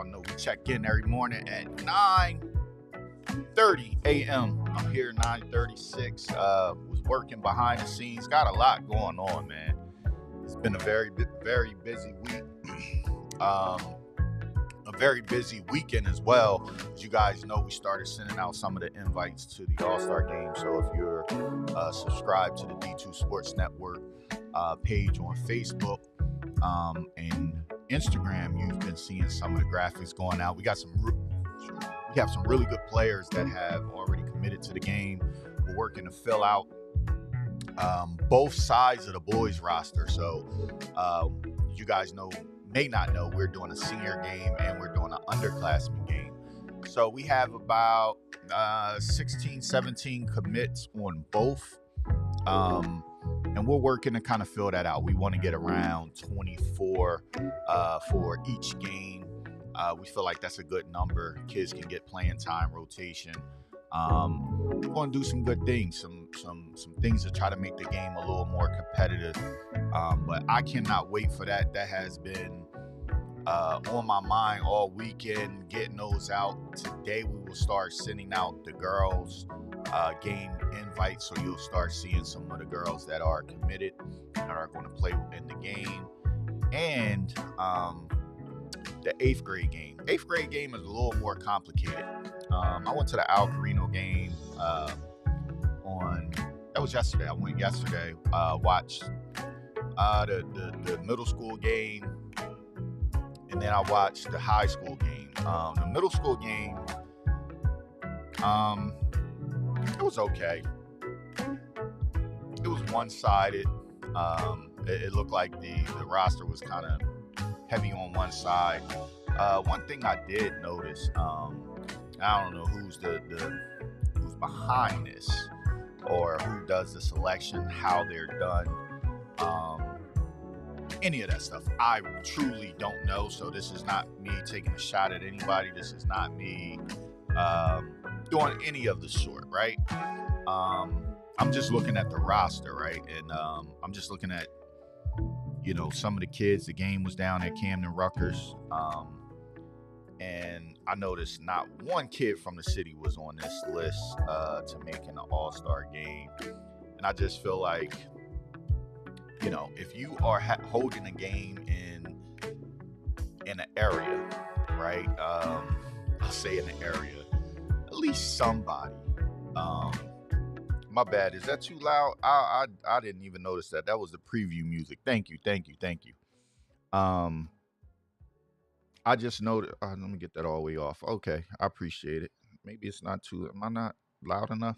Y'all know we check in every morning at 9:30 a.m. I'm here 9:36. Was working behind the scenes. Got a lot going on, man. It's been a very busy week. A very busy weekend as well. As you guys know, we started sending out some of the invites to the All-Star game. So if you're subscribed to the D2 Sports Network page on Facebook and Instagram, you've been seeing some of the graphics going out. We have some really good players that have already committed to the game. We're working to fill out both sides of the boys roster. So you guys may not know, we're doing a senior game and we're doing an underclassmen game. So we have about 16, 17 commits on both. And we're working to kind of fill that out. We want to get around 24 for each game. We feel like that's a good number. Kids can get playing time, rotation. We're going to do some good things, some things to try to make the game a little more competitive. But I cannot wait for that. That has been on my mind all weekend, getting those out. Today we will start sending out the girls game invites, so you'll start seeing some of the girls that are committed that are going to play in the game. And the 8th grade game. 8th grade game is a little more complicated. I went to the Al Carino game that was yesterday. I went yesterday, watched the middle school game, and then I watched the high school game. The middle school game, it was okay. It was one-sided. It looked like the roster was kind of heavy on one side. One thing I did notice, I don't know who's behind this or who does the selection, how they're done, any of that stuff. I truly don't know. So this is not me taking a shot at anybody. This is not me doing any of the sort, right? I'm just looking at the roster, right? And I'm just looking at, some of the kids. The game was down at Camden Rutgers. And I noticed not one kid from the city was on this list to make an all-star game. And I just feel like, if you are holding a game in an area, right? I'll say in the area, at least somebody. My bad. Is that too loud? I didn't even notice that. That was the preview music. Thank you. I just noticed. Let me get that all the way off. Okay, I appreciate it. Maybe it's not too. Am I not loud enough?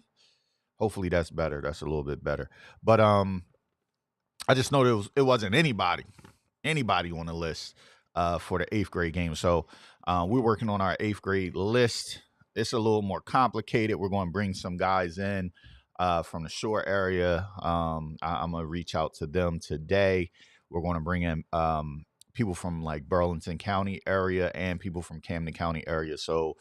Hopefully that's better. That's a little bit better. But I just know it wasn't anybody on the list for the 8th grade game. So we're working on our 8th grade list. It's a little more complicated. We're going to bring some guys in from the Shore area. I'm going to reach out to them today. We're going to bring in people from like Burlington County area and people from Camden County area. So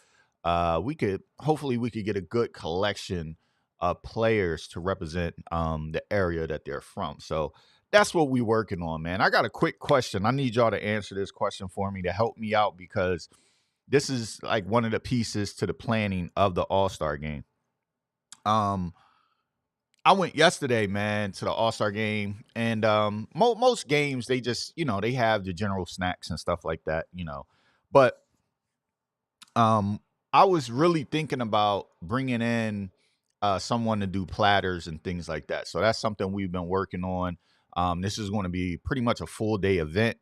hopefully we could get a good collection of players to represent the area that they're from. So that's what we're working on, man. I got a quick question. I need y'all to answer this question for me to help me out, because this is like one of the pieces to the planning of the All-Star game. I went yesterday, man, to the All-Star game, and most games, they just, they have the general snacks and stuff like that, But I was really thinking about bringing in someone to do platters and things like that. So that's something we've been working on. This is going to be pretty much a full day event.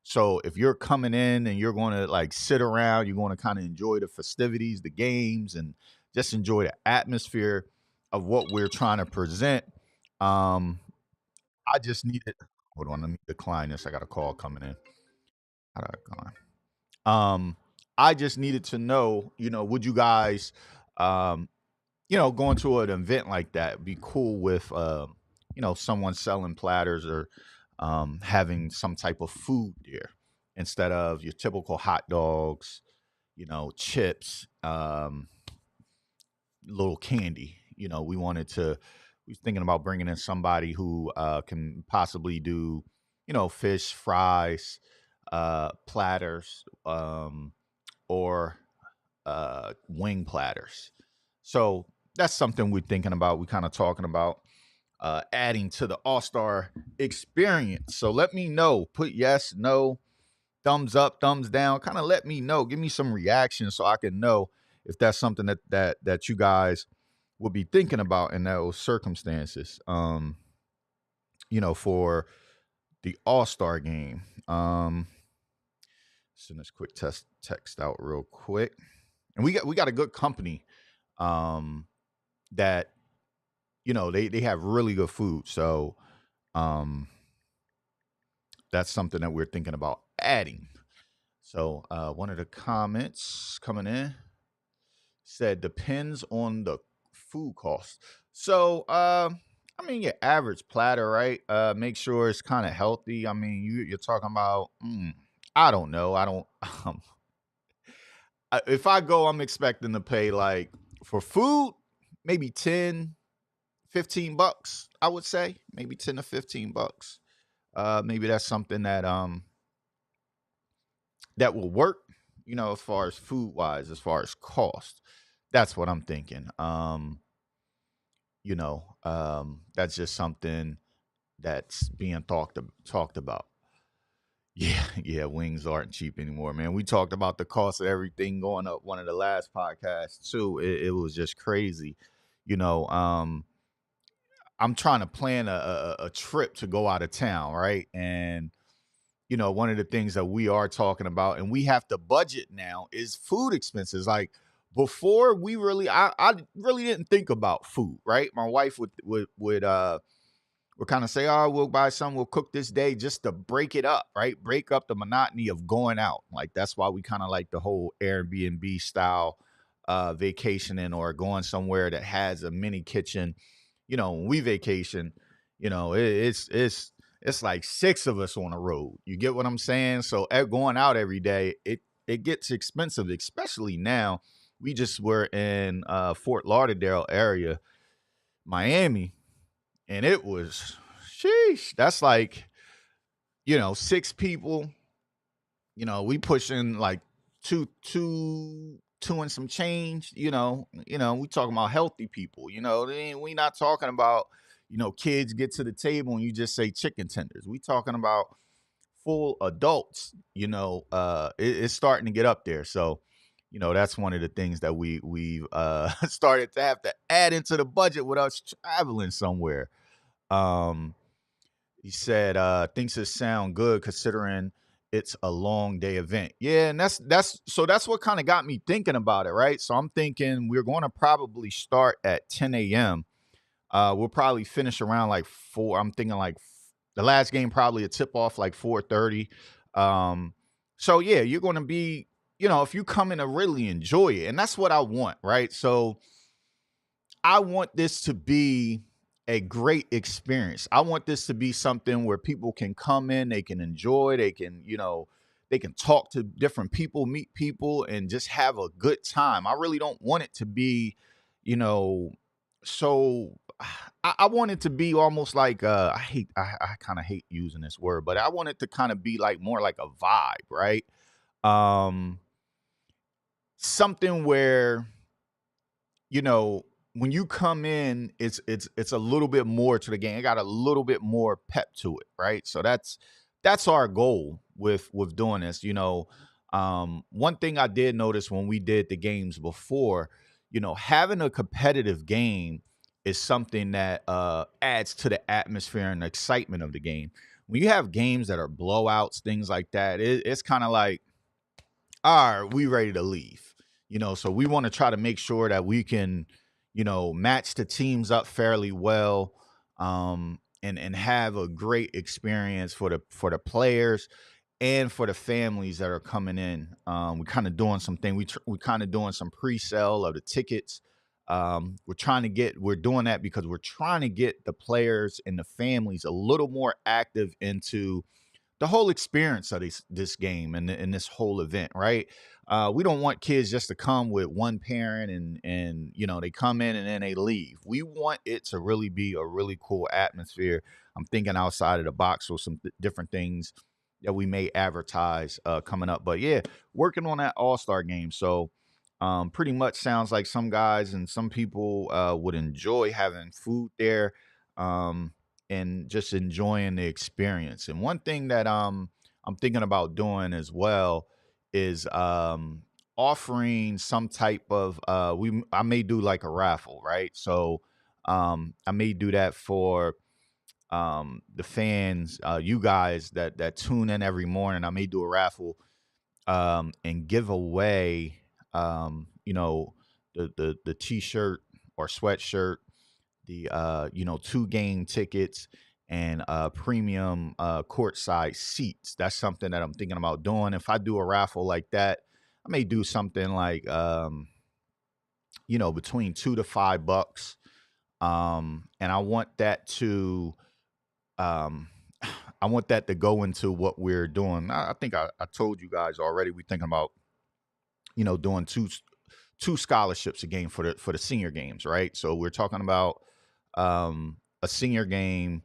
So if you're coming in and you're going to like sit around, you're going to kind of enjoy the festivities, the games, and just enjoy the atmosphere of what we're trying to present. I just needed, hold on, let me decline this. I got a call coming in. How do I decline? I just needed to know, would you guys, going to an event like that be cool with, someone selling platters or having some type of food there instead of your typical hot dogs, chips, little candy. We was thinking about bringing in somebody who can possibly do, fish, fries, platters, or wing platters. So that's something we're thinking about. We're kind of talking about adding to the All-Star experience. So let me know. Put yes, no, thumbs up, thumbs down. Kind of let me know. Give me some reactions so I can know if that's something that you guys would be thinking about in those circumstances. For the All-Star game. Send this quick text out real quick. And we got a good company that they have really good food. So that's something that we're thinking about adding. So one of the comments coming in said depends on the food cost. So your average platter, right? Make sure it's kind of healthy. I mean, you're talking about I don't know. I don't if I go, I'm expecting to pay like for food, maybe 10, 15 bucks, I would say. Maybe 10 to 15 bucks. Maybe that's something that will work, as far as food wise, as far as cost. That's what I'm thinking. That's just something that's being talked about. Yeah, wings aren't cheap anymore, man. We talked about the cost of everything going up one of the last podcasts too. It was just crazy. I'm trying to plan a trip to go out of town, right? And one of the things that we are talking about, and we have to budget now, is food expenses. Like before, I really didn't think about food, right? My wife would kind of say, "Oh, we'll buy some. We'll cook this day," just to break it up, right? Break up the monotony of going out. Like that's why we kind of like the whole Airbnb style vacationing or going somewhere that has a mini kitchen. When we vacation, it's like six of us on the road. You get what I'm saying? So going out every day, it gets expensive, especially now. We just were in Fort Lauderdale area, Miami, and it was sheesh. That's like, six people. We pushing like two and some change. We talking about healthy people. We not talking about kids get to the table and you just say chicken tenders. We talking about full adults. It's starting to get up there. So that's one of the things that we've started to have to add into the budget with us traveling somewhere. He said thinks it sound good considering it's a long day event. Yeah, and that's what kind of got me thinking about it, right? So I'm thinking we're going to probably start at 10 a.m. We'll probably finish around like 4. I'm thinking like the last game probably a tip off like 4:30. So yeah, you're going to be, if you come in to really enjoy it, and that's what I want, right? So I want this to be a great experience. I want this to be something where people can come in, they can enjoy, they can talk to different people, meet people, and just have a good time. I really don't want it to be, so I want it to be almost like I kind of hate using this word, but I want it to kind of be like more like a vibe, right? Um Something where, you know, when you come in, it's a little bit more to the game. It got a little bit more pep to it, right? So that's our goal with doing this. One thing I did notice when we did the games before, having a competitive game is something that adds to the atmosphere and the excitement of the game. When you have games that are blowouts, things like that, it's kind of like, all right, we ready to leave. So we want to try to make sure that we can, match the teams up fairly well, and have a great experience for the players and for the families that are coming in. We're kind of doing something. We're kind of doing some pre-sale of the tickets. We're doing that because we're trying to get the players and the families a little more active into the whole experience of this game and this whole event, right? We don't want kids just to come with one parent and they come in and then they leave. We want it to really be a really cool atmosphere. I'm thinking outside of the box with some different things, that we may advertise coming up. But yeah, working on that All-Star game. So pretty much sounds like some guys and some people would enjoy having food there, um, and just enjoying the experience. And one thing that I'm thinking about doing as well is offering some type of I may do like a raffle, right? So I may do that for the fans, you guys that tune in every morning. I may do a raffle and give away, the t-shirt or sweatshirt, the 2 game tickets, and premium courtside seats. That's something that I'm thinking about doing. If I do a raffle like that, I may do something like between $2 to $5. And I want that to um I want that to go into what we're doing. I think I told you guys already. We're thinking about doing two scholarships a game for the senior games, right? So we're talking about a senior game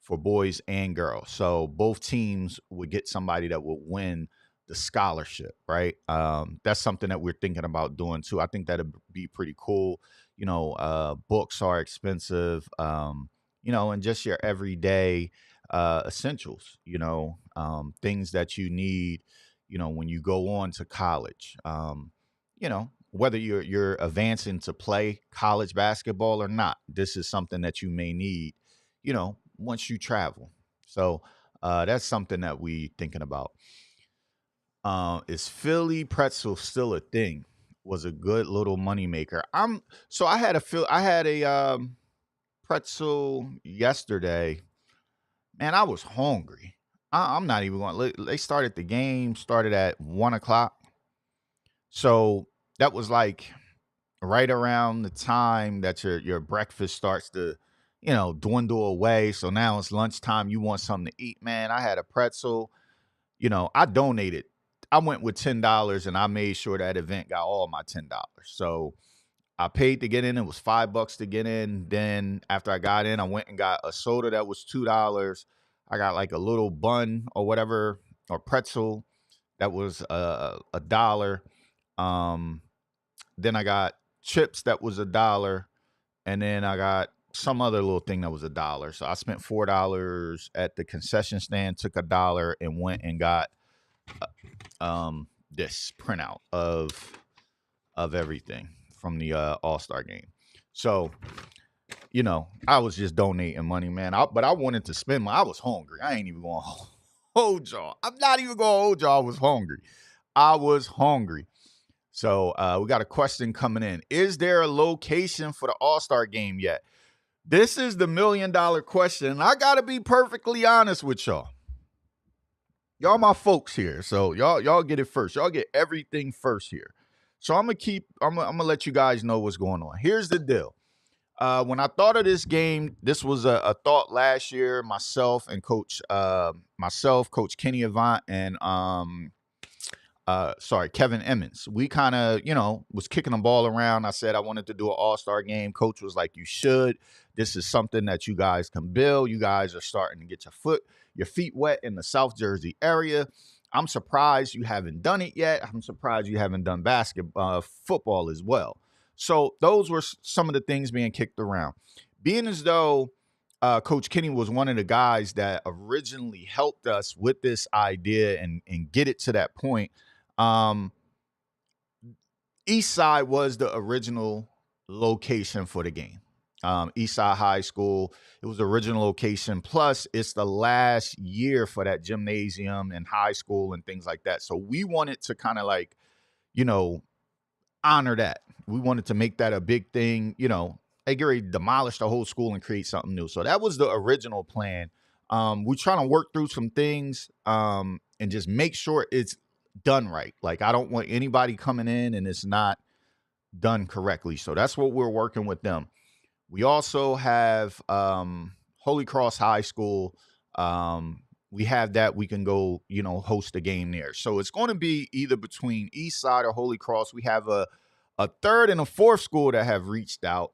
for boys and girls. So both teams would get somebody that would win the scholarship, right? That's something that we're thinking about doing too. I think that'd be pretty cool. Books are expensive, and just your everyday essentials, things that you need, when you go on to college. Whether you're advancing to play college basketball or not, this is something that you may need, once you travel. So that's something that we thinking about. Is Philly pretzel still a thing? Was a good little money maker. I had a pretzel yesterday. Man, I was hungry. I'm not even going. They started the game started at 1 o'clock, so that was like right around the time that your breakfast starts to, dwindle away. So now it's lunchtime. You want something to eat, man. I had a pretzel. I donated. I went with $10 and I made sure that event got all my $10. So I paid to get in. It was $5 to get in. Then after I got in, I went and got a soda that was $2. I got like a little bun or whatever, or pretzel that was a dollar. Um, then I got chips that was $1, and then I got some other little thing that was $1. So I spent $4 at the concession stand, took $1, and went and got this printout of everything from the All-Star game. So I was just donating money, man. But I wanted to spend I was hungry. I ain't even going to hold y'all. I'm not even going to hold y'all. I was hungry. So we got a question coming in. Is there a location for the All-Star game yet? This is the $1 million question. And I got to be perfectly honest with y'all. Y'all my folks here. So y'all get it first. Y'all get everything first here. So I'm gonna let you guys know what's going on. Here's the deal. When I thought of this game, this was a thought last year. Myself, Coach Kenny Avant, and Kevin Emmons. We kind of, was kicking the ball around. I said I wanted to do an All-Star game. Coach was like, you should. This is something that you guys can build. You guys are starting to get your feet wet in the South Jersey area. I'm surprised you haven't done it yet. I'm surprised you haven't done football as well. So those were some of the things being kicked around. Being as though Coach Kenny was one of the guys that originally helped us with this idea and get it to that point. East Side was the original location for the game. East Side High School, it was the original location. Plus, it's the last year for that gymnasium and high school and things like that. So we wanted to kind of like, honor that. We wanted to make that a big thing. They get ready to demolish the whole school and create something new. So that was the original plan. We're trying to work through some things and just make sure it's done right. Like, I don't want anybody coming in and it's not done correctly. So that's what we're working with them. We also have Holy Cross High School. We have that. We can go, host a game there. So it's going to be either between East Side or Holy Cross. We have a third and a fourth school that have reached out.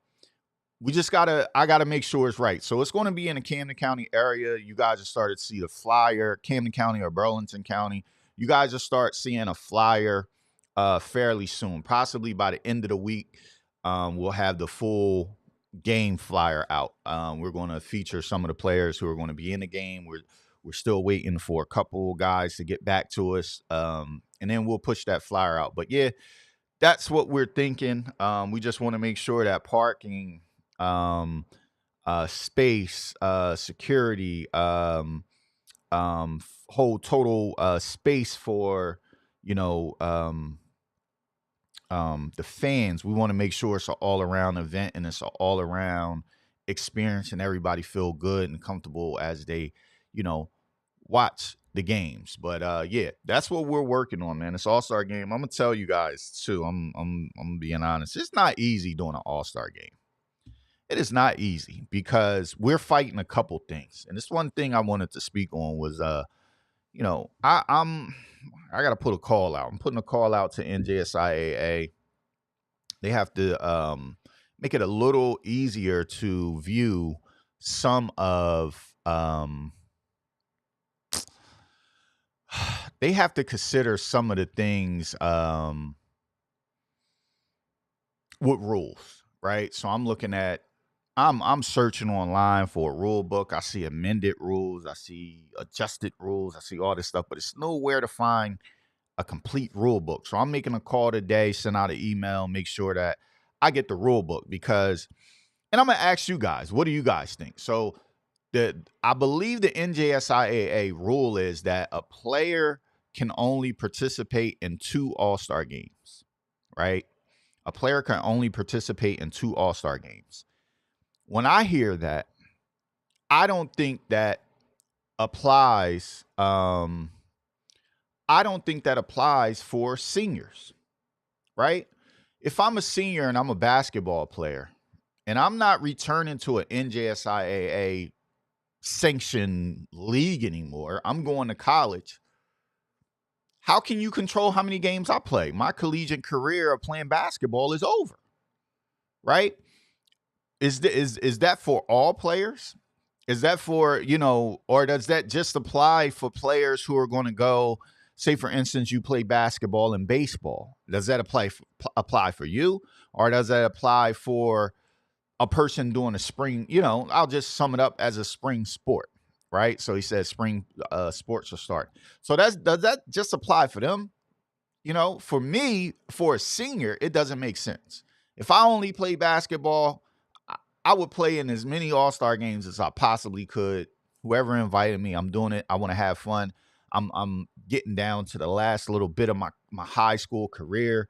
I gotta make sure it's right. So it's going to be in the Camden County area. You guys will start to see the flyer, Camden County or Burlington County. You guys will start seeing a flyer fairly soon. Possibly by the end of the week, we'll have the full game flyer out. We're going to feature some of the players who are going to be in the game. We're still waiting for a couple guys to get back to us, and then we'll push that flyer out. But yeah, that's what we're thinking. We just want to make sure that parking, space, security, whole total space for you know the fans. We want to make sure it's an all around event and it's an all around experience, and everybody feel good and comfortable as they you know watch the games. But yeah, that's what we're working on, man. It's All-Star game. I'm gonna tell you guys too. I'm being honest. It's not easy doing an All-Star game. It is not easy because we're fighting a couple things. And this one thing I wanted to speak on was I gotta put a call out. I'm putting a call out to NJSIAA. They have to make it a little easier to view some of they have to consider some of the things with rules, right? So I'm looking at I'm searching online for a rule book. I see amended rules, I see adjusted rules, I see all this stuff, but it's nowhere to find a complete rule book. So I'm making a call today, send out an email, make sure that I get the rule book because, and I'm gonna ask you guys, what do you guys think? So I believe the NJSIAA rule is that a player can only participate in 2 All-Star games, right? A player can only participate in 2 All-Star games. When I hear that, I don't think that applies. I don't think that applies for seniors, right? If I'm a senior and I'm a basketball player and I'm not returning to an NJSIAA sanctioned league anymore, I'm going to college. How can you control how many games I play? My collegiate career of playing basketball is over, right? Is that for all players? Is that for, or does that just apply for players who are going to go, say, for instance, you play basketball and baseball? Does that apply for you? Or does that apply for a person doing a spring, I'll just sum it up as a spring sport, right? So he says spring sports will start. So does that just apply for them? For me, for a senior, it doesn't make sense. If I only play basketball, I would play in as many All-Star games as I possibly could. Whoever invited me, I'm doing it. I want to have fun. I'm getting down to the last little bit of my high school career.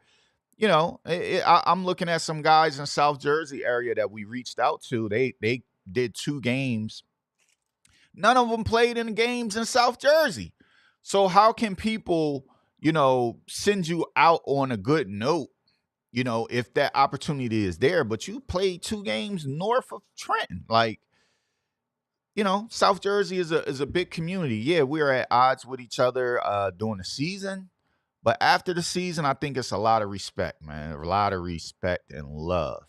I'm looking at some guys in South Jersey area that we reached out to. They did 2 games. None of them played in the games in South Jersey. So how can people, send you out on a good note, if that opportunity is there, but you played 2 games north of Trenton? Like, South Jersey is a big community. Yeah, we're at odds with each other during the season. But after the season, I think it's a lot of respect, man. A lot of respect and love.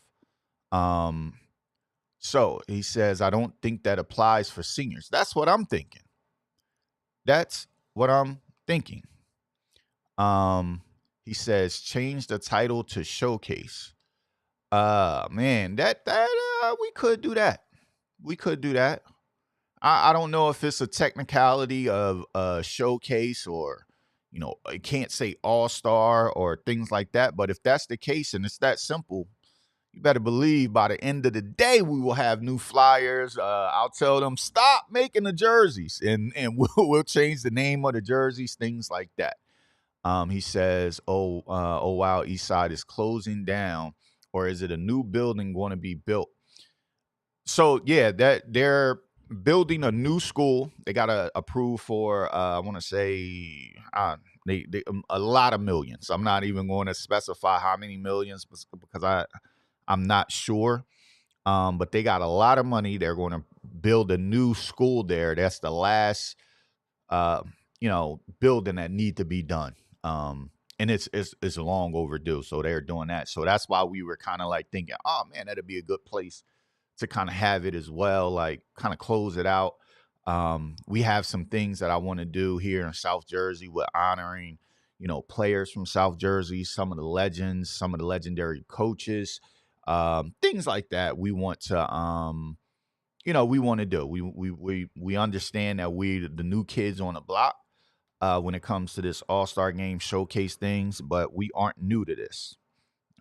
So he says, I don't think that applies for seniors. That's what I'm thinking. That's what I'm thinking. He says, change the title to showcase. Man, that we could do that. We could do that. I don't know if it's a technicality of showcase or, it can't say all-star or things like that. But if that's the case and it's that simple, you better believe by the end of the day, we will have new flyers. I'll tell them, stop making the jerseys and we'll change the name of the jerseys, things like that. He says, oh wow, Eastside is closing down, or is it a new building going to be built? So yeah, that they're building a new school. They got to approve for I want to say they a lot of millions. I'm not even going to specify how many millions because I'm not sure. But they got a lot of money. They're going to build a new school there. That's the last building that need to be done. And it's long overdue. So they're doing that. So that's why we were kind of like thinking, oh man, that'd be a good place to kind of have it as well, like kind of close it out. We have some things that I want to do here in South Jersey with honoring, players from South Jersey, some of the legends, some of the legendary coaches, things like that. We want to, we want to do. We understand that we the new kids on the block when it comes to this All Star Game showcase things, but we aren't new to this.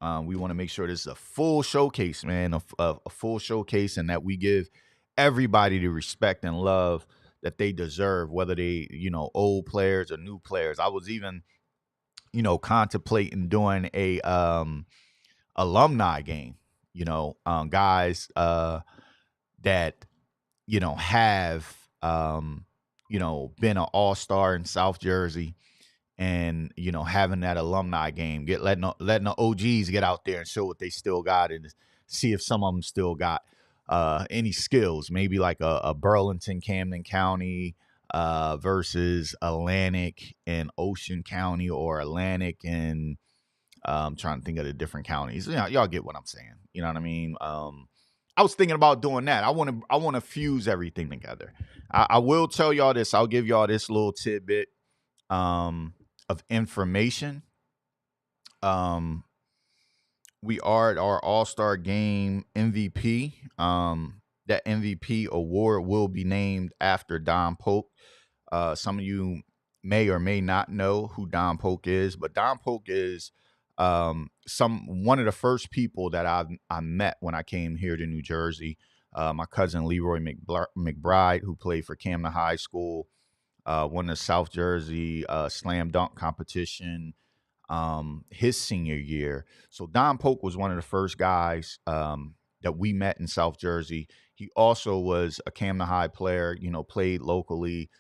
We want to make sure this is a full showcase, man, a full showcase, and that we give everybody the respect and love that they deserve, whether they, old players or new players. I was even, contemplating doing a alumni game, guys that, have, been an all-star in South Jersey, and having that alumni game, letting the OGs get out there and show what they still got, and see if some of them still got any skills, maybe like a Burlington, Camden County versus Atlantic and Ocean County, or Atlantic and I'm trying to think of the different counties. Y'all get what I'm saying. You know what I mean? I was thinking about doing that. I want to fuse everything together. I will tell y'all this. I'll give y'all this little tidbit of information. We are at our All-Star Game MVP. That MVP award will be named after Don Polk. Some of you may or may not know who Don Polk is, but Don Polk is one of the first people that I met when I came here to New Jersey. My cousin Leroy McBride, who played for Camden High School, won the South Jersey slam dunk competition his senior year. So Don Polk was one of the first guys that we met in South Jersey. He also was a Camden High player, played locally,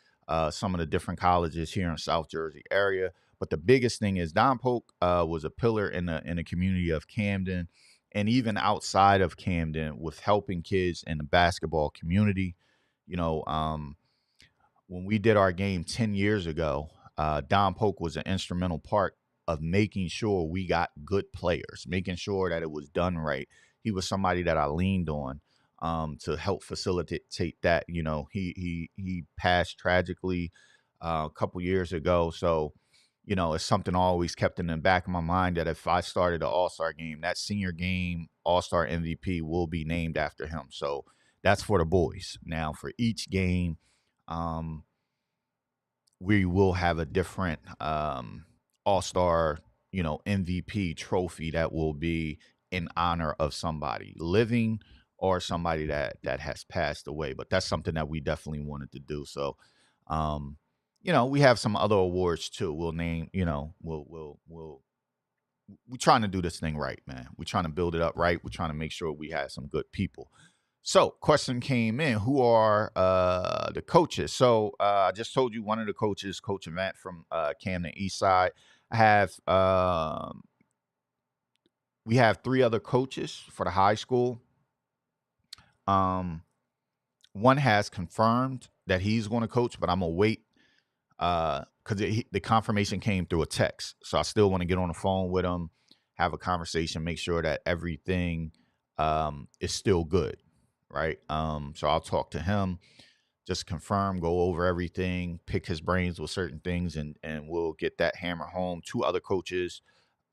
some of the different colleges here in South Jersey area. But the biggest thing is Don Polk was a pillar in the community of Camden, and even outside of Camden, with helping kids in the basketball community. When we did our game 10 years ago, Don Polk was an instrumental part of making sure we got good players, making sure that it was done right. He was somebody that I leaned on to help facilitate that. He passed tragically a couple years ago. So, it's something I always kept in the back of my mind, that if I started the All-Star Game, that senior game All-Star MVP will be named after him. So that's for the boys. Now, for each game, we will have a different All-Star, MVP trophy that will be in honor of somebody living or somebody that has passed away. But that's something that we definitely wanted to do. So, we have some other awards too. We'll name, we're trying to do this thing right, man. We're trying to build it up right. We're trying to make sure we have some good people. So, question came in: who are the coaches? So, I just told you one of the coaches, Coach Event from Camden Eastside. I have we have 3 other coaches for the high school. One has confirmed that he's going to coach, but I'm gonna wait because the confirmation came through a text. So I still want to get on the phone with him, have a conversation, make sure that everything is still good, right? So I'll talk to him, just confirm, go over everything, pick his brains with certain things, and we'll get that hammer home. 2 other coaches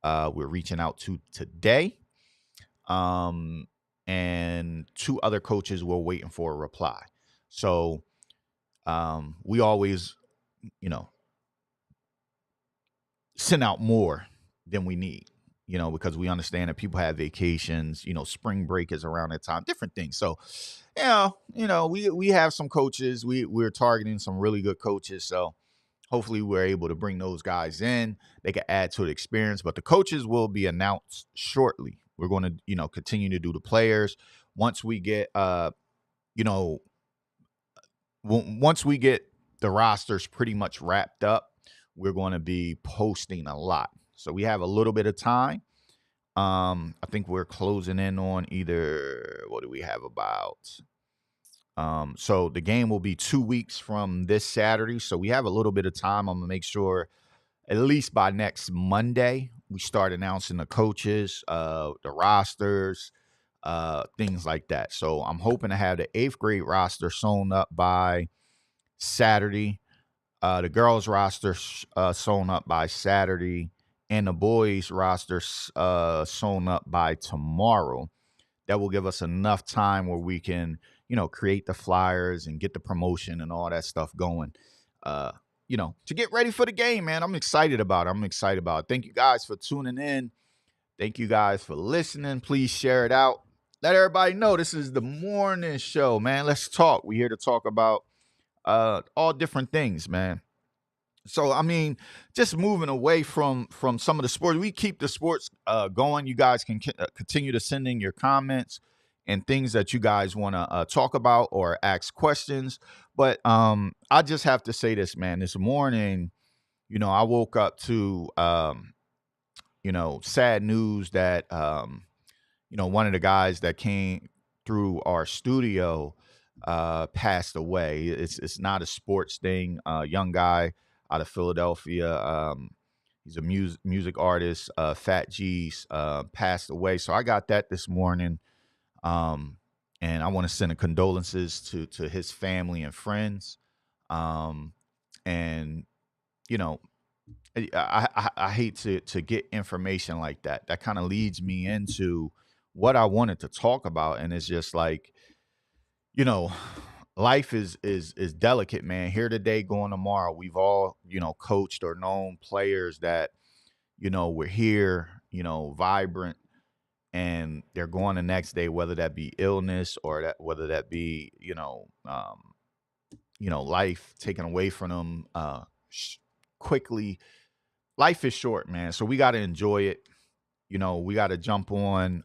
we're reaching out to today, and 2 other coaches we're waiting for a reply. So we always, send out more than we need, because we understand that people have vacations, spring break is around that time, different things. So, we have some coaches. We're targeting some really good coaches. So hopefully we're able to bring those guys in. They can add to the experience, but the coaches will be announced shortly. We're going to, continue to do the players. Once we get, once we get the rosters pretty much wrapped up, we're going to be posting a lot. So we have a little bit of time. I think we're closing in on either, what do we have about? So the game will be 2 weeks from this Saturday. So we have a little bit of time. I'm going to make sure at least by next Monday, we start announcing the coaches, the rosters, things like that. So I'm hoping to have the 8th grade roster sewn up by Saturday, the girls roster sewn up by Saturday, and the boys roster sewn up by tomorrow. That will give us enough time where we can, create the flyers and get the promotion and all that stuff going. Uh, to get ready for the game, man. I'm excited about it. Thank you guys for tuning in. Thank you guys for listening. Please share it out. Let everybody know this is the morning show, man. Let's talk. We're here to talk about all different things, man. So I mean, just moving away from some of the sports, we keep the sports going. You guys can continue to send in your comments and things that you guys want to talk about or ask questions. But I just have to say this, man. This morning, I woke up to sad news that one of the guys that came through our studio passed away. It's not a sports thing. Young guy out of Philadelphia. He's a music artist. Fat G's passed away. So I got that this morning. And I want to send a condolences to his family and friends. And I hate to get information like that. That kind of leads me into what I wanted to talk about, and it's just like, life is delicate, man. Here today, going tomorrow. We've all coached or known players that we're here, vibrant, and they're going the next day, whether that be illness or whether that be life taken away from them quickly. Life is short, man. So we got to enjoy it. We got to jump on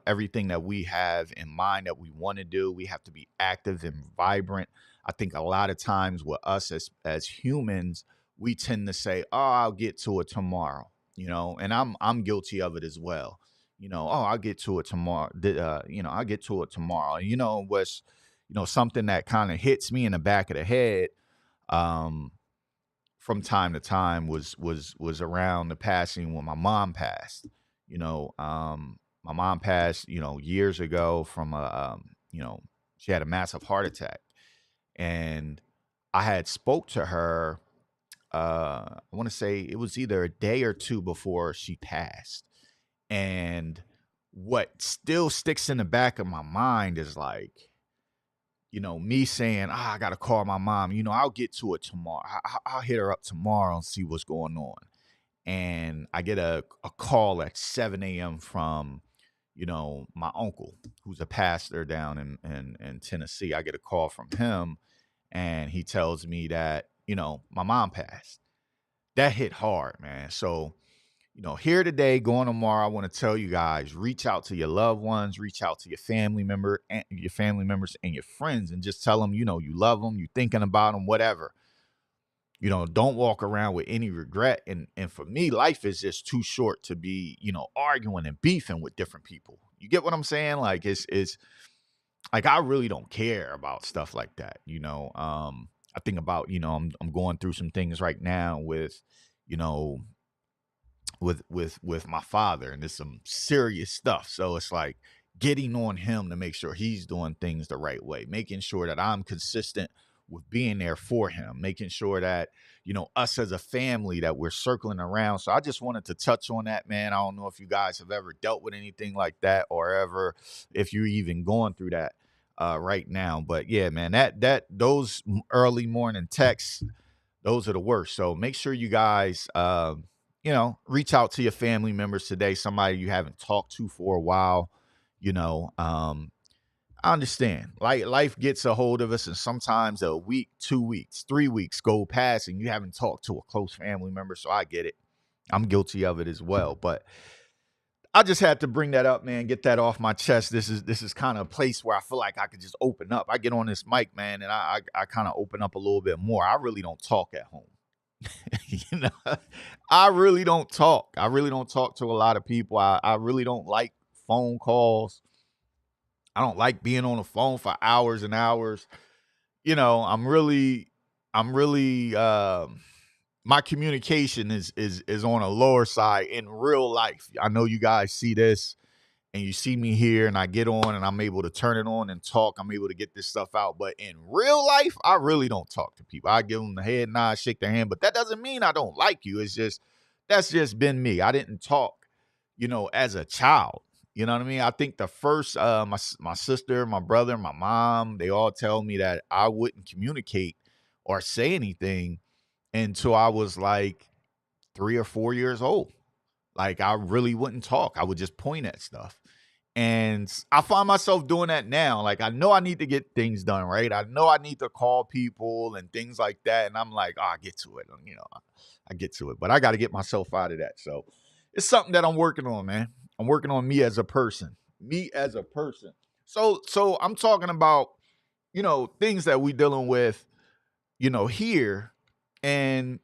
everything that we have in mind that we want to do. We have to be active and vibrant. I think a lot of times with us as humans, we tend to say, "Oh, I'll get to it tomorrow," and I'm guilty of it as well. "Oh, I'll get to it tomorrow." I'll get to it tomorrow. And what's something that kind of hits me in the back of the head. From time to time was around the passing when my mom passed. My mom passed, years ago from she had a massive heart attack, and I had spoke to her. I want to say it was either a day or two before she passed, and what still sticks in the back of my mind is like, me saying, I got to call my mom. I'll get to it tomorrow. I'll hit her up tomorrow and see what's going on. And I get a call at 7 a.m. from, my uncle, who's a pastor down in Tennessee. I get a call from him, and he tells me that, my mom passed. That hit hard, man. So, here today, going tomorrow, I want to tell you guys, reach out to your loved ones, reach out to your family members and your friends, and just tell them, you love them, you're thinking about them, whatever. Don't walk around with any regret. And for me, life is just too short to be, arguing and beefing with different people. You get what I'm saying? Like it's like, I really don't care about stuff like that. I think about, I'm going through some things right now with, with my father, and it's some serious stuff. So it's like getting on him to make sure he's doing things the right way, making sure that I'm consistent with being there for him, making sure that, us as a family, that we're circling around. So I just wanted to touch on that, man. I don't know if you guys have ever dealt with anything like that, or ever if you're even going through that right now. But yeah, man, those early morning texts, those are the worst. So make sure you guys reach out to your family members today, somebody you haven't talked to for a while. I understand. Like, life gets a hold of us, and sometimes a week, 2 weeks, 3 weeks go past, and you haven't talked to a close family member. So I get it. I'm guilty of it as well. But I just had to bring that up, man. Get that off my chest. This is kind of a place where I feel like I could just open up. I get on this mic, man, and I kind of open up a little bit more. I really don't talk at home. I really don't talk. I really don't talk to a lot of people. I really don't like phone calls. I don't like being on the phone for hours and hours. I'm really my communication is on a lower side in real life. I know you guys see this and you see me here and I get on and I'm able to turn it on and talk. I'm able to get this stuff out. But in real life, I really don't talk to people. I give them the head nod, shake their hand, but that doesn't mean I don't like you. It's just, that's just been me. I didn't talk, as a child. You know what I mean? I think the first, my sister, my brother, my mom, they all tell me that I wouldn't communicate or say anything until I was like 3 or 4 years old. Like, I really wouldn't talk. I would just point at stuff. And I find myself doing that now. Like, I know I need to get things done, right? I know I need to call people and things like that. And I'm like, I get to it. I get to it. But I got to get myself out of that. So it's something that I'm working on, man. I'm working on me as a person. Me as a person. So I'm talking about, things that we dealing with, here. And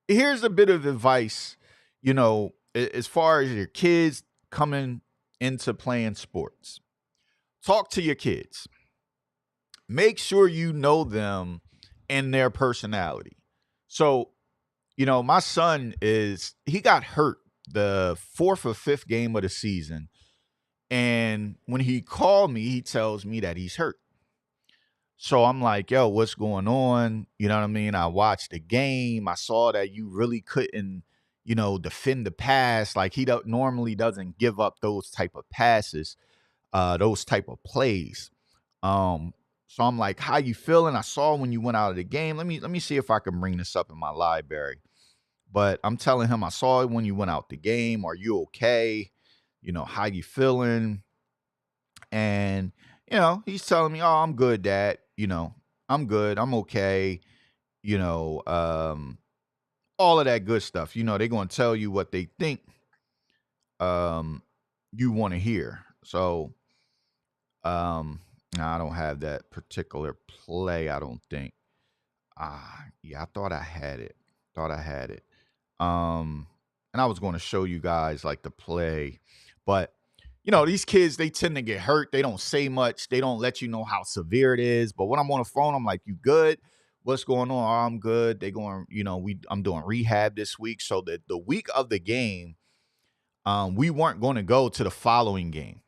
here's a bit of advice, as far as your kids coming into playing sports. Talk to your kids. Make sure you know them and their personality. So, my son he got hurt the fourth or fifth game of the season. And when he called me, he tells me that he's hurt. So I'm like, yo, what's going on? You know what I mean? I watched the game. I saw that you really couldn't, defend the pass. Like, he normally doesn't give up those type of passes, those type of plays. So I'm like, how you feeling? I saw when you went out of the game. Let me see if I can bring this up in my library. But I'm telling him, I saw it when you went out the game. Are you okay? How you feeling? And, he's telling me, oh, I'm good, Dad. I'm good. I'm okay. All of that good stuff. They're going to tell you what they think you want to hear. So, no, I don't have that particular play, I don't think. Yeah, I thought I had it. And I was going to show you guys like the play, but these kids, they tend to get hurt. They don't say much. They don't let you know how severe it is. But when I'm on the phone, I'm like, you good? What's going on? Oh, I'm good. They going, I'm doing rehab this week. So that the week of the game, we weren't going to go to the following game.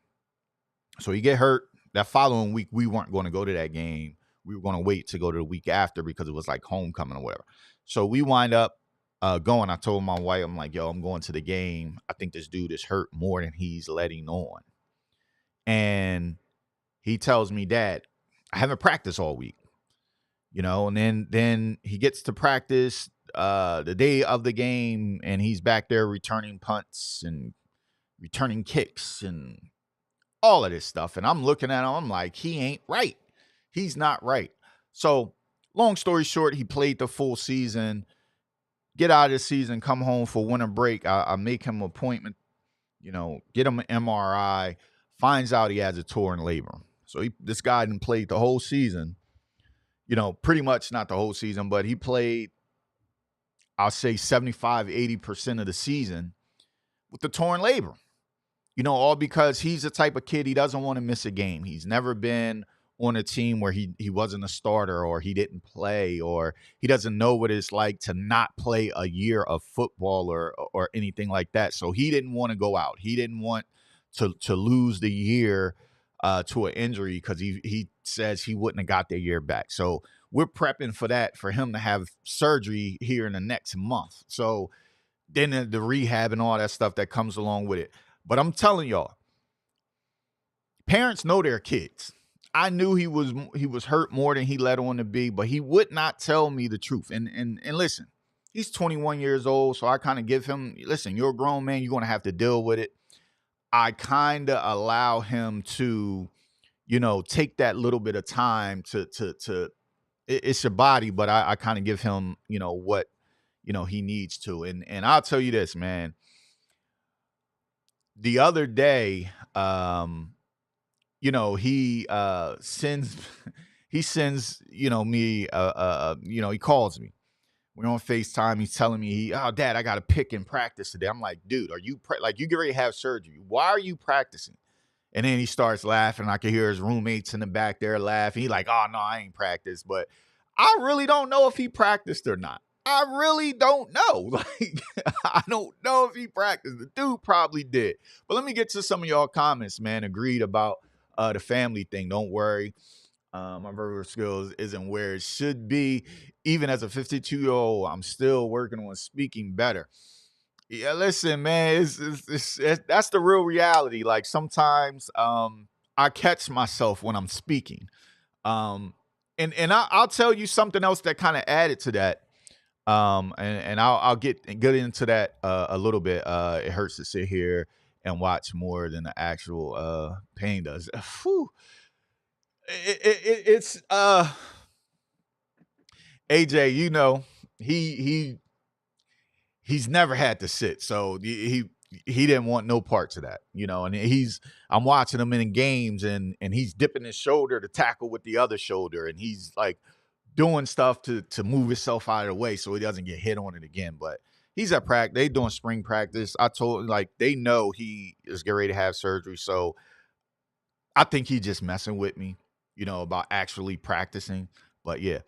So he get hurt. That following week, we weren't going to go to that game. We were going to wait to go to the week after because it was like homecoming or whatever. So we wind up going. I told my wife, I'm like, yo, I'm going to the game. I think this dude is hurt more than he's letting on. And he tells me, Dad, I haven't practiced all week. And then he gets to practice the day of the game, and he's back there returning punts and returning kicks and all of this stuff. And I'm looking at him, I'm like, he ain't right. He's not right. So long story short, he played the full season, get out of the season, come home for winter break. I make him an appointment, get him an MRI, finds out he has a torn labrum. So this guy didn't play the whole season, pretty much not the whole season, but he played, I'll say 75, 80% of the season with the torn labrum. All because he's the type of kid, he doesn't want to miss a game. He's never been on a team where he wasn't a starter or he didn't play, or he doesn't know what it's like to not play a year of football or anything like that. So he didn't want to go out. He didn't want to lose the year to an injury because he says he wouldn't have got the year back. So we're prepping for that, for him to have surgery here in the next month. So then the rehab and all that stuff that comes along with it. But I'm telling y'all, parents know their kids. I knew he was hurt more than he let on to be, but he would not tell me the truth. And listen, he's 21 years old, so I kind of give him, listen, you're a grown man, you're going to have to deal with it. I kind of allow him to, take that little bit of time to it's your body, but I kind of give him, what, he needs to. And I'll tell you this, man. The other day, he sends me he calls me. We're on FaceTime. He's telling me, Dad, I got to pick in practice today. I'm like, dude, are you like, you get ready to have surgery? Why are you practicing? And then he starts laughing. I can hear his roommates in the back there laughing. He like, oh no, I ain't practiced. But I really don't know if he practiced or not. I really don't know. Like, I don't know if he practiced. The dude probably did. But let me get to some of y'all comments, man. Agreed about the family thing. Don't worry. My verbal skills isn't where it should be. Even as a 52-year-old, I'm still working on speaking better. Yeah, listen, man, that's the real reality. Like sometimes I catch myself when I'm speaking. Um, I'll tell you something else that kind of added to that. And I'll get into that a little bit. It hurts to sit here and watch more than the actual pain does. Whew. It's AJ. You know, he he's never had to sit, so he didn't want no parts of that, you know. And I'm watching him in games, and he's dipping his shoulder to tackle with the other shoulder, and he's like doing stuff to move himself out of the way so he doesn't get hit on it again. But he's at practice. They doing spring practice. I told like they know he is getting ready to have surgery, so I think he just messing with me, you know, about actually practicing. But yeah,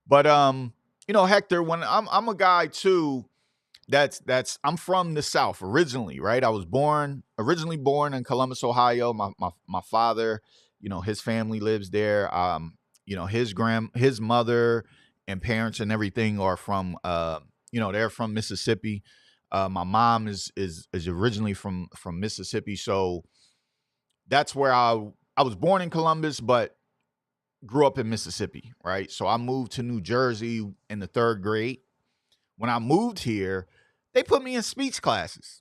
but you know, Hector, when I'm a guy too that's I'm from the South originally, right? I was originally born in Columbus, Ohio. My father, you know, his family lives there. You know, his mother and parents and everything are from you know, they're from Mississippi. My mom is originally from Mississippi, so that's where I was born in Columbus, but grew up in Mississippi, right? So I moved to New Jersey in the 3rd grade. When I moved here, they put me in speech classes.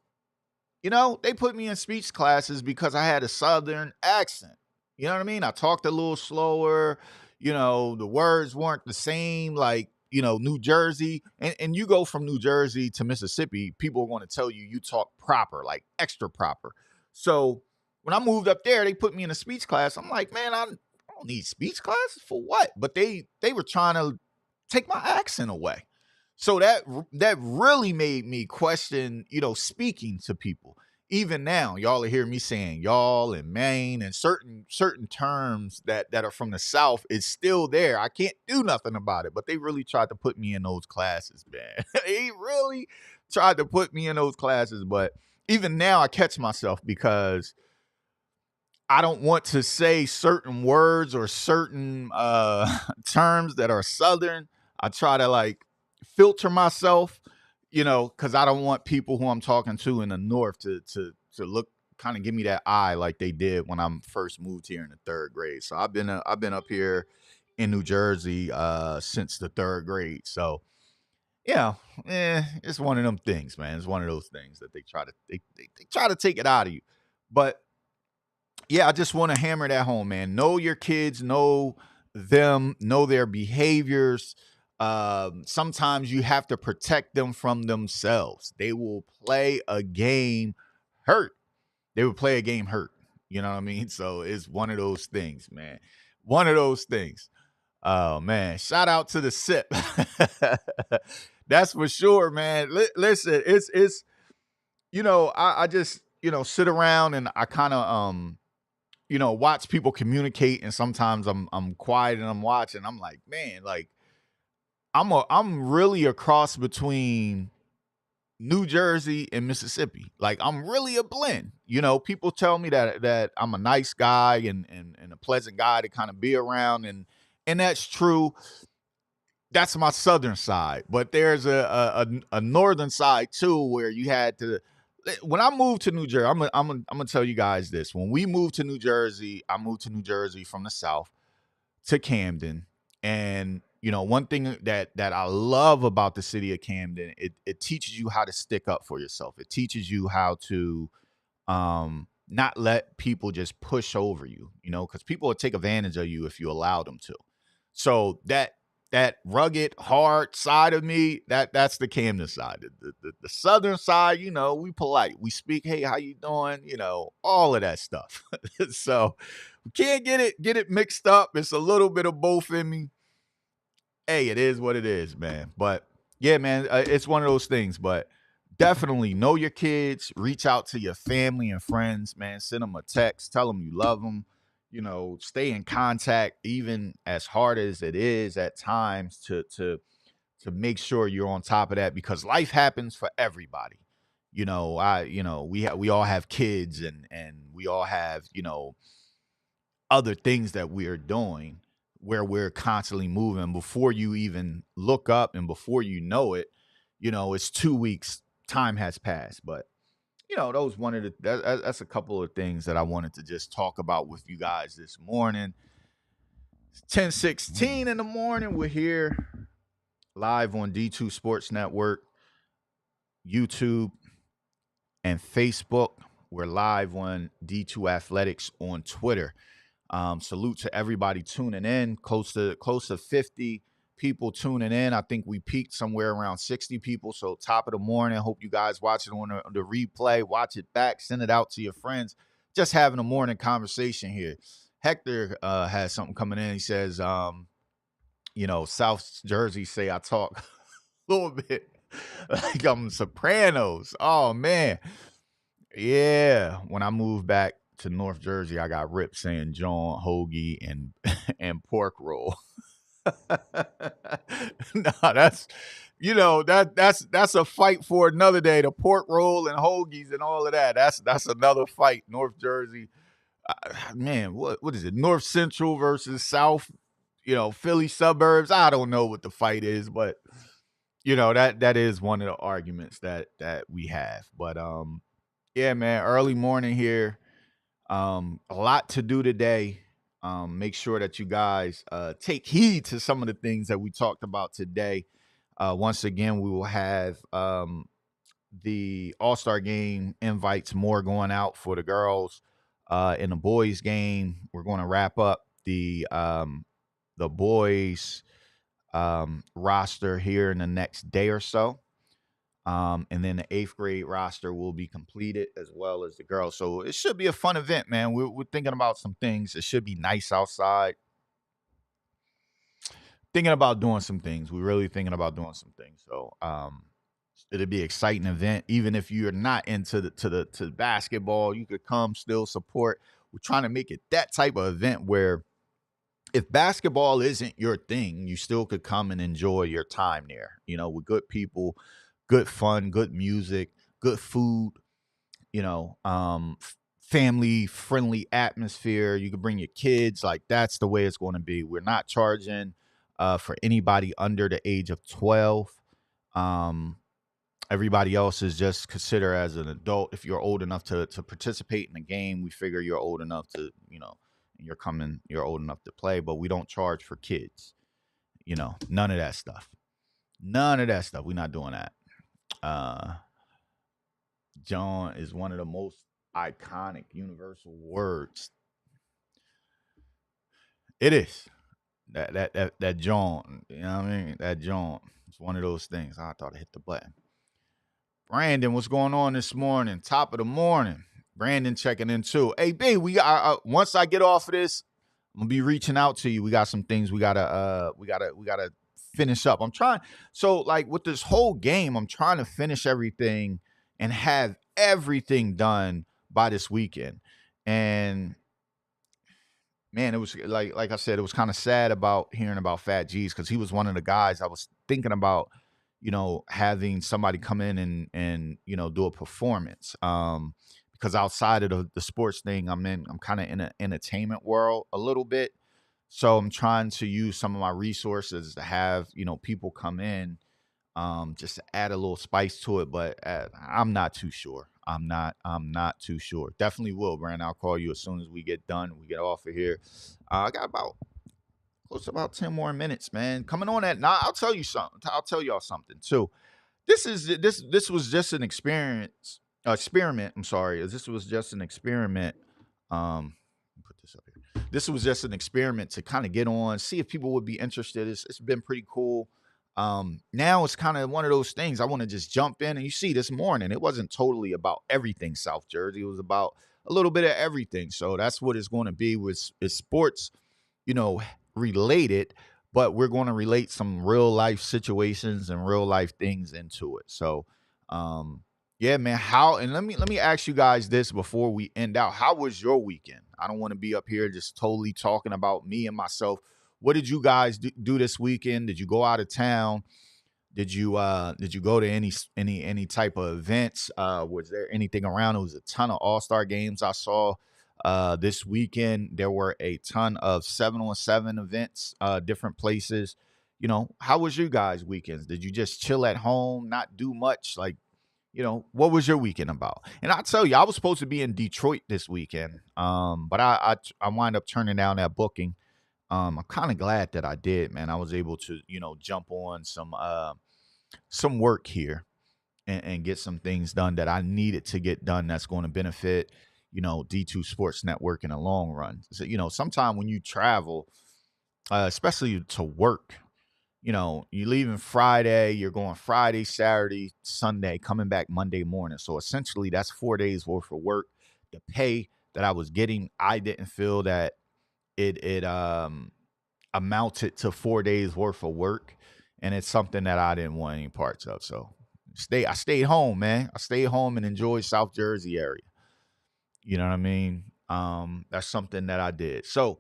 You know, they put me in speech classes because I had a Southern accent. You know what I mean? I talked a little slower. You know, the words weren't the same. Like, you know, New Jersey. And you go from New Jersey to Mississippi, people are going to tell you talk proper, like extra proper. So when I moved up there, they put me in a speech class. I'm like, man, I don't need speech classes for what? But they were trying to take my accent away. So that really made me question, you know, speaking to people. Even now, y'all are hearing me saying y'all and Maine and certain terms that are from the South is still there. I can't do nothing about it. But they really tried to put me in those classes, man. They really tried to put me in those classes. But even now, I catch myself because I don't want to say certain words or certain terms that are Southern. I try to like filter myself, you know, because I don't want people who I'm talking to in the North to look kind of give me that eye like they did when I first moved here in the 3rd grade. So I've been up here in New Jersey since the 3rd grade. So yeah, it's one of them things, man. It's one of those things that they try to take it out of you, but yeah, I just want to hammer that home, man. Know your kids, know them, know their behaviors. Sometimes you have to protect them from themselves. They will play a game hurt. They will play a game hurt. You know what I mean? So it's one of those things, man. One of those things. Oh man, shout out to the sip. That's for sure, man. Listen, it's you know, I just, you know, sit around and I kind of you know, watch people communicate, and sometimes I'm quiet and I'm watching. I'm like, man, like I'm really a cross between New Jersey and Mississippi. Like I'm really a blend. You know, people tell me that I'm a nice guy and a pleasant guy to kind of be around, and that's true. That's my southern side, but there's a northern side too where you had to. When I moved to New Jersey, I'm gonna tell you guys this. When we moved to New Jersey, I moved to New Jersey from the South to Camden, and you know one thing that I love about the city of Camden, it teaches you how to stick up for yourself. It teaches you how to not let people just push over you, you know, because people will take advantage of you if you allow them to. So that rugged, hard side of me, that's the Camden side. The southern side, you know, we polite. We speak, hey, how you doing? You know, all of that stuff. So we can't get it mixed up. It's a little bit of both in me. Hey, it is what it is, man. But yeah, man, it's one of those things. But definitely know your kids. Reach out to your family and friends, man. Send them a text. Tell them you love them. You know, stay in contact, even as hard as it is at times to to make sure you're on top of that, because life happens for everybody. We all have kids, and we all have, other things that we are doing where we're constantly moving. Before you even look up and before you know it, it's 2 weeks, time has passed. But those one of the that's a couple of things that I wanted to just talk about with you guys this morning. It's 10:16 in the morning. We're here live on D2 Sports Network, YouTube, and Facebook. We're live on D2 Athletics on Twitter. Salute to everybody tuning in. Close to 50 people tuning in. I think we peaked somewhere around 60 people. So top of the morning. Hope you guys watch it on the replay. Watch it back. Send it out to your friends. Just having a morning conversation here. Hector has something coming in. He says, South Jersey say I talk a little bit like I'm Sopranos. Oh, man. Yeah. When I moved back to North Jersey, I got ripped saying John, hoagie, and and pork roll. No, that's that's a fight for another day. The pork roll and hoagies and all of that. That's another fight. North Jersey, man, what is it? North Central versus South, Philly suburbs. I don't know what the fight is, but that is one of the arguments that we have. But yeah, man, early morning here. A lot to do today. Make sure that you guys take heed to some of the things that we talked about today. Once again, we will have the All-Star game invites more going out for the girls. In the boys game, we're going to wrap up the boys roster here in the next day or so. And then the 8th grade roster will be completed as well as the girls. So it should be a fun event, man. We're thinking about some things. It should be nice outside. Thinking about doing some things. We're really thinking about doing some things. So it'll be an exciting event. Even if you're not into the basketball, you could come still support. We're trying to make it that type of event where if basketball isn't your thing, you still could come and enjoy your time there, with good people, good fun, good music, good food, family friendly atmosphere. You can bring your kids. Like, that's the way it's going to be. We're not charging for anybody under the age of 12. Everybody else is just considered as an adult. If you're old enough to participate in the game, we figure you're old enough to, you're old enough to play, but we don't charge for kids. None of that stuff. None of that stuff. We're not doing that. John is one of the most iconic universal words. It is. That John, you know what I mean? That John. It's one of those things. I thought I hit the button. Brandon, what's going on this morning? Top of the morning. Brandon checking in too. Hey, B, we got once I get off of this, I'm gonna be reaching out to you. We got some things we gotta finish up. I'm trying. So, like, with this whole game, I'm trying to finish everything and have everything done by this weekend. And man, it was like I said, it was kind of sad about hearing about Fat G's, because he was one of the guys I was thinking about, having somebody come in and do a performance. Because outside of the sports thing I'm kind of in an entertainment world a little bit. So I'm trying to use some of my resources to have, people come in just to add a little spice to it. But I'm not too sure. I'm not too sure. Definitely will, Brandon. I'll call you as soon as we get done. We get off of here. I got close to about 10 more minutes, man. Coming on that. Now, I'll tell you something. I'll tell y'all something too. This was just an experiment. I'm sorry. This was just an experiment. Put this up here. This was just an experiment to kind of get on, see if people would be interested. It's been pretty cool. Now it's kind of one of those things I want to just jump in. And you see, this morning, it wasn't totally about everything South Jersey. It was about a little bit of everything. So that's what it's going to be with sports, related, but we're going to relate some real life situations and real life things into it. So, yeah, man. And let me ask you guys this before we end out. How was your weekend? I don't want to be up here just totally talking about me and myself. What did you guys do this weekend? Did you go out of town? Did you go to any type of events? Was there anything around? It was a ton of All-Star games I saw this weekend. There were a ton of 7-on-7 events, different places. How was you guys' weekends? Did you just chill at home, not do much? Like, what was your weekend about? And I tell you, I was supposed to be in Detroit this weekend, but I wind up turning down that booking. I'm kind of glad that I did, man. I was able to, jump on some work here and get some things done that I needed to get done. That's going to benefit, D2 Sports Network in the long run. So, sometime when you travel, especially to work, you're leaving Friday, you're going Friday, Saturday, Sunday, coming back Monday morning. So essentially that's 4 days worth of work. The pay that I was getting, I didn't feel that it amounted to 4 days worth of work. And it's something that I didn't want any parts of. So I stayed home, man. I stayed home and enjoyed South Jersey area. You know what I mean? That's something that I did. So,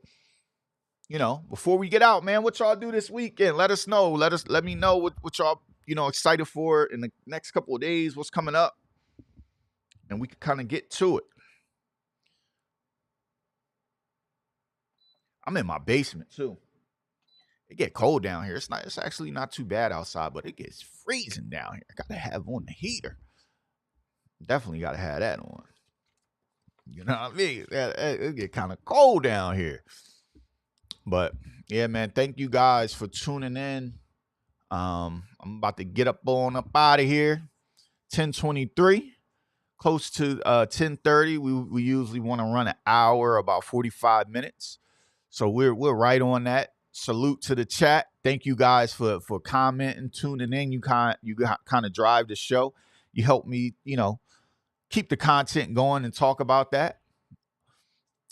before we get out, man, what y'all do this weekend? Let us know. Let me know what y'all, excited for in the next couple of days, what's coming up. And we can kind of get to it. I'm in my basement too. It get cold down here. It's actually not too bad outside, but it gets freezing down here. I gotta have on the heater. Definitely gotta have that on. You know what I mean? It get kind of cold down here. But yeah, man, thank you guys for tuning in. I'm about to get up out of here. 10:23, close to 10:30. We usually want to run an hour, about 45 minutes. So we're right on that. Salute to the chat. Thank you guys for commenting, tuning in. You kind of drive the show. You help me, keep the content going and talk about that.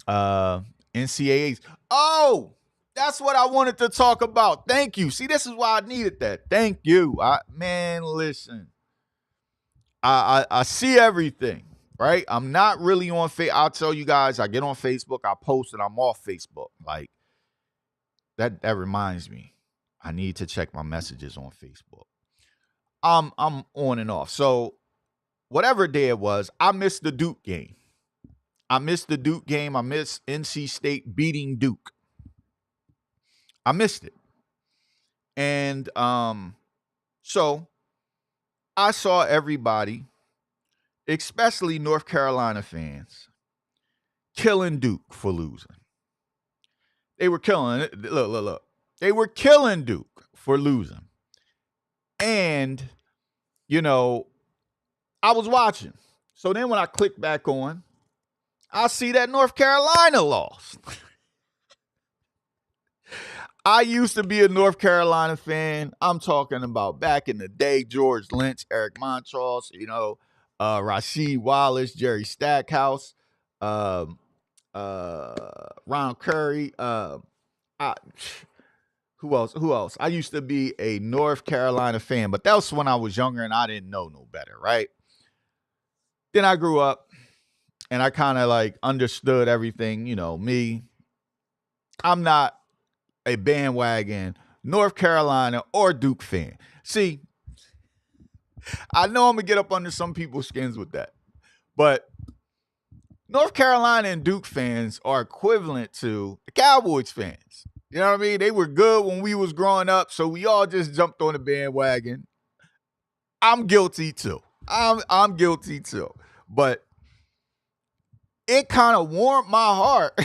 NCAAs. Oh, that's what I wanted to talk about. Thank you. See, this is why I needed that. Thank you. Man, listen. I see everything, right? I'm not really on Facebook. I'll tell you guys, I get on Facebook, I post, and I'm off Facebook. Like, that reminds me. I need to check my messages on Facebook. I'm on and off. So, whatever day it was, I missed the Duke game. I missed NC State beating Duke. I missed it. And so I saw everybody, especially North Carolina fans, killing Duke for losing. They were killing it. Look. They were killing Duke for losing. And, I was watching. So then when I click back on, I see that North Carolina lost. I used to be a North Carolina fan. I'm talking about back in the day, George Lynch, Eric Montross, Rasheed Wallace, Jerry Stackhouse, Ron Curry. Who else? I used to be a North Carolina fan, but that was when I was younger and I didn't know no better, right? Then I grew up and I kind of understood everything, me. I'm not a bandwagon North Carolina or Duke fan. See, I know I'm going to get up under some people's skins with that. But North Carolina and Duke fans are equivalent to the Cowboys fans. You know what I mean? They were good when we was growing up, so we all just jumped on the bandwagon. I'm guilty too. I'm guilty too. But it kind of warmed my heart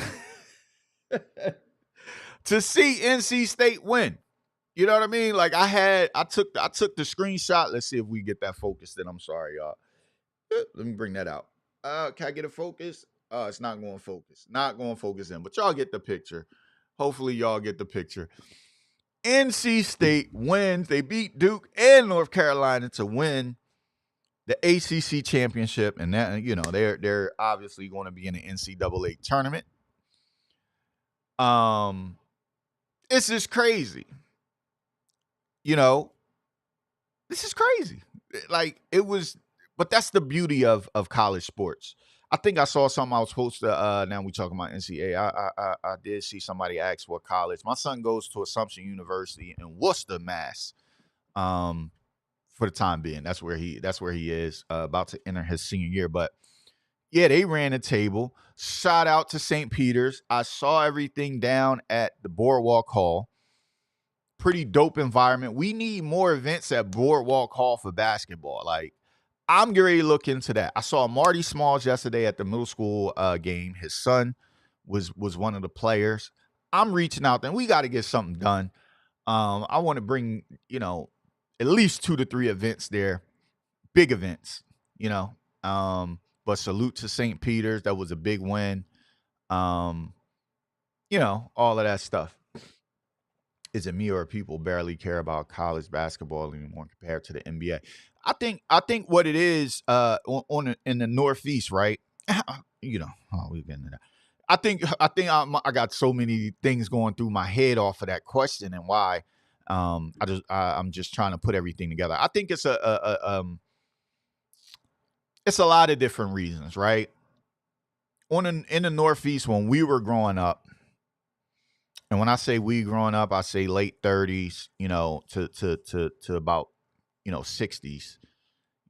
to see NC State win. You know what I mean? Like I took the screenshot. Let's see if we get that focused. Then I'm sorry, y'all. Let me bring that out. Can I get a focus? It's not going to focus. Not going to focus in. But y'all get the picture. Hopefully y'all get the picture. NC State wins. They beat Duke and North Carolina to win the ACC championship, and that they're obviously going to be in the NCAA tournament. It's just crazy. This is crazy. Like it was, but that's the beauty of college sports. I think I saw something I was supposed to. Now we talking about NCAA. I did see somebody ask what college. My son goes to Assumption University in Worcester, Mass. for the time being. That's where he is, about to enter his senior year. But yeah, they ran a table. Shout out to St. Peter's. I saw everything down at the Boardwalk Hall. Pretty dope environment. We need more events at Boardwalk Hall for basketball. Like, I'm getting ready to look into that. I saw Marty Smalls yesterday at the middle school game. His son was one of the players. I'm reaching out, and we got to get something done. I want to bring, at least 2 to 3 events there, big events, you know. But salute to St. Peter's. That was a big win. All of that stuff. Is it me or people barely care about college basketball anymore compared to the NBA? I think what it is in the Northeast, right? We get into that. I think I got so many things going through my head off of that question and why I'm just trying to put everything together. I think it's a lot of different reasons, right? In the Northeast when we were growing up, and when I say we growing up, I say late 30s, to about 60s,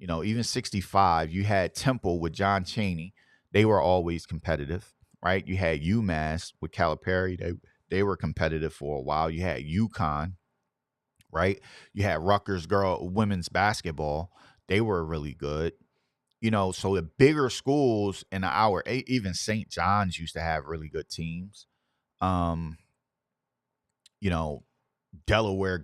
even 65. You had Temple with John Chaney. They were always competitive, right? You had UMass with Calipari. They were competitive for a while. You had UConn, right? You had Rutgers women's basketball. They were really good. So the bigger schools in our, even St. John's used to have really good teams. Delaware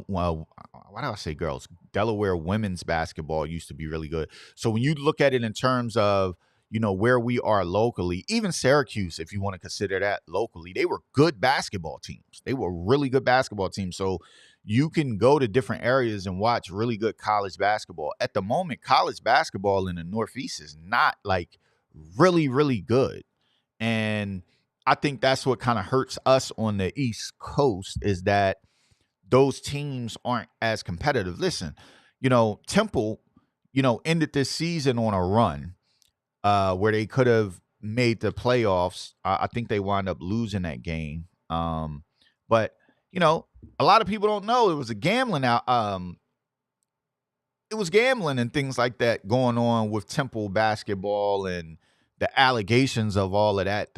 why do I say girls? Delaware women's basketball used to be really good. So when you look at it in terms of, where we are locally, even Syracuse, if you want to consider that locally, they were good basketball teams. They were really good basketball teams. So you can go to different areas and watch really good college basketball. At the moment, college basketball in the Northeast is not like really, really good. And I think that's what kind of hurts us on the East Coast is that those teams aren't as competitive. Listen, Temple, ended this season on a run where they could have made the playoffs. I think they wound up losing that game. But, a lot of people don't know it was a gambling out. It was gambling and things like that going on with Temple basketball and the allegations of all of that,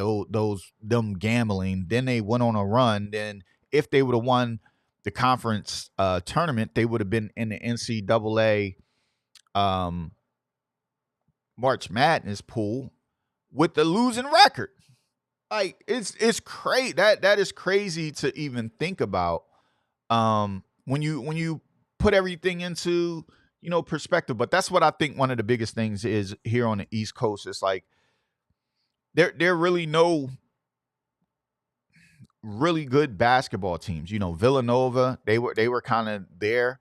them gambling. Then they went on a run. Then if they would have won the conference tournament, they would have been in the NCAA March Madness pool with the losing record. Like it's crazy. That is crazy to even think about. When you put everything into perspective. But that's what I think one of the biggest things is here on the East Coast. It's like there really no really good basketball teams. Villanova, they were kind of there.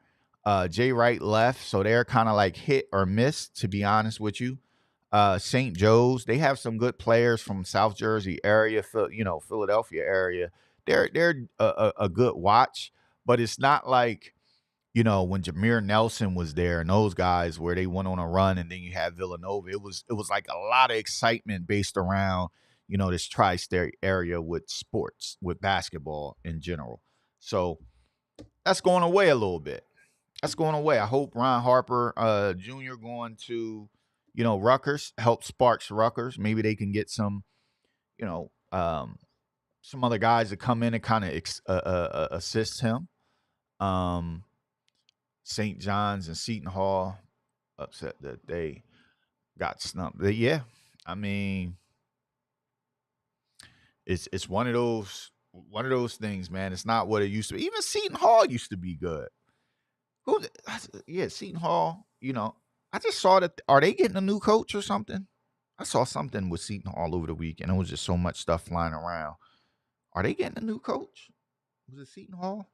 Jay Wright left, so they're kind of like hit or miss, to be honest with you. St. Joe's, they have some good players from South Jersey area, Philadelphia area. They're a good watch, but it's not like when Jameer Nelson was there and those guys where they went on a run, and then you have Villanova. It was like a lot of excitement based around this tri-state area with sports, with basketball in general. So that's going away a little bit. That's going away. I hope Ron Harper Jr. going to Rutgers help sparks Rutgers. Maybe they can get some some other guys to come in and kind of assist him. St. John's and Seton Hall upset that they got snubbed. But yeah, I mean, it's one of those things, man. It's not what it used to be. Even Seton Hall used to be good. Seton Hall. I just saw that. Are they getting a new coach or something? I saw something with Seton Hall over the weekend. It was just so much stuff flying around. Are they getting a new coach? Was it Seton Hall?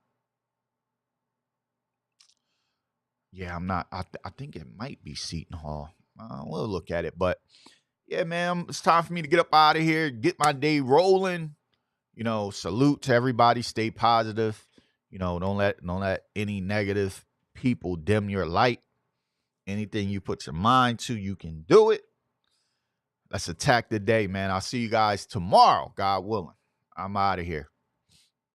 Yeah, I'm not. I think it might be Seton Hall. We'll look at it. But yeah, man, it's time for me to get up out of here, get my day rolling. Salute to everybody. Stay positive. Don't let any negative people dim your light. Anything you put your mind to, you can do it. Let's attack the day, man. I'll see you guys tomorrow, God willing. I'm out of here.